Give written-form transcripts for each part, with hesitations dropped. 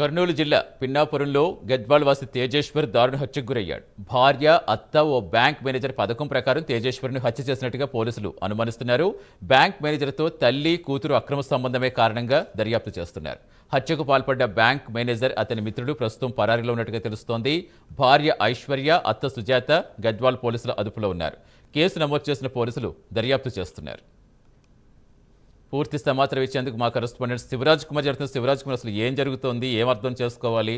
కర్నూలు జిల్లా పిన్నాపురంలో గద్వాల్ వాసి తేజేశ్వర్ దారుణ హత్యకు గురయ్యాడు. భార్య, అత్త, ఓ బ్యాంక్ మేనేజర్ పథకం ప్రకారం తేజేశ్వర్ను హత్య చేసినట్టుగా పోలీసులు అనుమానిస్తున్నారు. బ్యాంక్ మేనేజర్తో తల్లి, కూతురు అక్రమ సంబంధమే కారణంగా దర్యాప్తు చేస్తున్నారు. హత్యకు పాల్పడ్డ బ్యాంక్ మేనేజర్, అతని మిత్రుడు ప్రస్తుతం పరారీలో ఉన్నట్టుగా తెలుస్తోంది. భార్య ఐశ్వర్య, అత్త సుజాత గద్వాల్ పోలీసుల అదుపులో ఉన్నారు. కేసు నమోదు చేసిన పోలీసులు దర్యాప్తు చేస్తున్నారు. పూర్తి సమాచారం ఇచ్చేందుకు మా కరెస్పాండెంట్ శివరాజ్ కుమార్ జరుగుతుంది. శివరాజ్ కుమార్, అసలు ఏం జరుగుతోంది, ఏం అర్థం చేసుకోవాలి?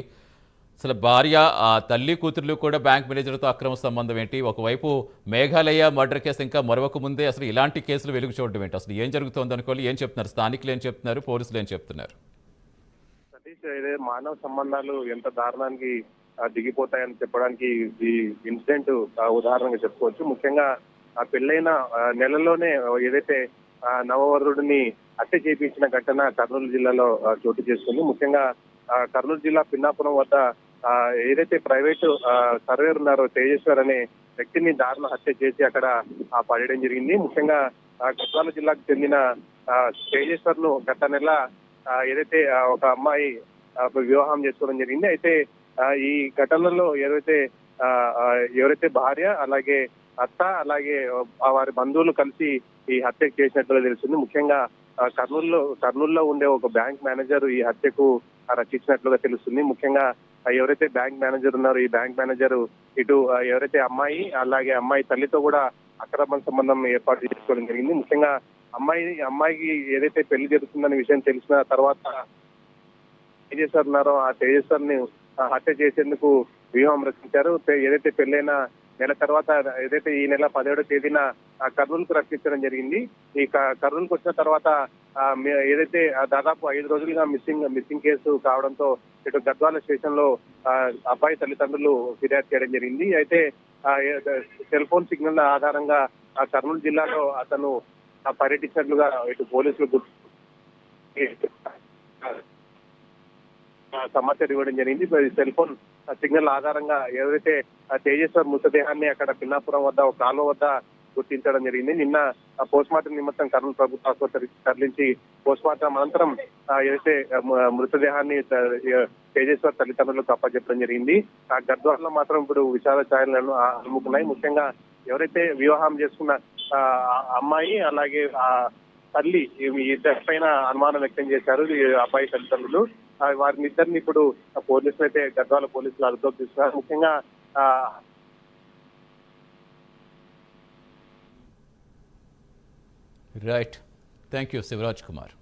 అసలు భార్య, ఆ తల్లి, కూతుర్లు కూడా బ్యాంక్ మేనేజర్తో అక్రమ సంబంధం ఏంటి? ఒకవైపు మేఘాలయ మర్డర్ కేసు ఇంకా మరొక ముందే అసలు ఇలాంటి కేసులు వెలుగు చూడడం ఏంటి? అసలు ఏం జరుగుతోంది అనుకోవాలి? ఏం చెప్తున్నారు స్థానికులు, ఏం చెప్తున్నారు పోలీసులు, ఏం చెప్తున్నారు? సతీష్, ఇదే మానవ సంబంధాలు ఎంత దారుణానికి దిగిపోతాయని చెప్పడానికి ఈ ఇన్సిడెంట్ ఉదాహరణగా చెప్పుకోవచ్చు. ముఖ్యంగా ఆ పెళ్ళైన నెలలోనే ఏదైతే నవవరుడిని హత్య చేయించిన ఘటన కర్నూలు జిల్లాలో చోటు చేసుకుంది. ముఖ్యంగా కర్నూలు జిల్లా పిన్నాపురం వద్ద ఏదైతే ప్రైవేటు సర్వేర్ ఉన్నారో తేజేశ్వర్ అనే వ్యక్తిని దారుణ హత్య చేసి అక్కడ పడేయడం జరిగింది. ముఖ్యంగా గద్వాల జిల్లాకు చెందిన తేజేశ్వర్ ను గత నెల ఏదైతే ఒక అమ్మాయి వివాహం చేసుకోవడం జరిగింది. అయితే ఈ ఘటనలో ఎవరైతే భార్య, అలాగే అత్త, అలాగే వారి బంధువులు కలిసి ఈ హత్య చేసినట్లుగా తెలుస్తుంది. ముఖ్యంగా కర్నూలులో ఉండే ఒక బ్యాంక్ మేనేజర్ ఈ హత్యకు రచించినట్లుగా తెలుస్తుంది. ముఖ్యంగా ఎవరైతే బ్యాంక్ మేనేజర్ ఉన్నారో ఈ బ్యాంక్ మేనేజర్ ఇటు ఎవరైతే అమ్మాయి, అలాగే అమ్మాయి తల్లితో కూడా అక్రమ సంబంధం ఏర్పాటు చేసుకోవడం జరిగింది. ముఖ్యంగా అమ్మాయికి ఏదైతే పెళ్లి జరుగుతుందనే విషయం తెలిసిన తర్వాత తేజేశ్వర్ ఉన్నారో ఆ తేజేశ్వర్ ని హత్య చేసేందుకు వ్యూహం రచించారు. ఏదైతే పెళ్లైన నెల తర్వాత ఏదైతే ఈ నెల 17వ తేదీన కర్నూలుకు రక్షించడం జరిగింది. ఈ కర్నూలుకు వచ్చిన తర్వాత ఏదైతే దాదాపు 5 రోజులుగా మిస్సింగ్ కేసు కావడంతో ఇటు గద్వాల స్టేషన్ లో అబ్బాయి తల్లిదండ్రులు ఫిర్యాదు చేయడం జరిగింది. అయితే సెల్ ఫోన్ సిగ్నల్ ఆధారంగా కర్నూలు జిల్లాలో అతను పర్యటించినట్లుగా ఇటు పోలీసులు సమాచారం ఇవ్వడం జరిగింది. సెల్ ఫోన్ సిగ్నల్ ఆధారంగా ఎవరైతే తేజేశ్వర్ మృతదేహాన్ని అక్కడ పిన్నాపురం వద్ద ఒక కాలువ వద్ద గుర్తించడం జరిగింది. నిన్న పోస్ట్ మార్టం నిమిత్తం కర్నూలు ప్రభుత్వ ఆసుపత్రికి తరలించి పోస్ట్ మార్టం అనంతరం ఏదైతే మృతదేహాన్ని తేజేశ్వర్ తల్లిదండ్రులకు అప్పచెప్పడం జరిగింది. ఆ గద్వాలలో మాత్రం ఇప్పుడు విషాద ఛాయలను అలుముకున్నాయి. ముఖ్యంగా ఎవరైతే వివాహం చేసుకున్న అమ్మాయి, అలాగే ఆ తల్లి, ఇద్దరి పైన అనుమానం వ్యక్తం చేశారు ఈ అబ్బాయి తల్లిదండ్రులు. వారిని ఇద్దరిని ఇప్పుడు పోలీసులు అయితే గద్వాల పోలీసులు అదుపులోకి తీసుకున్నారు. ముఖ్యంగా right, thank you Shivaraj Kumar.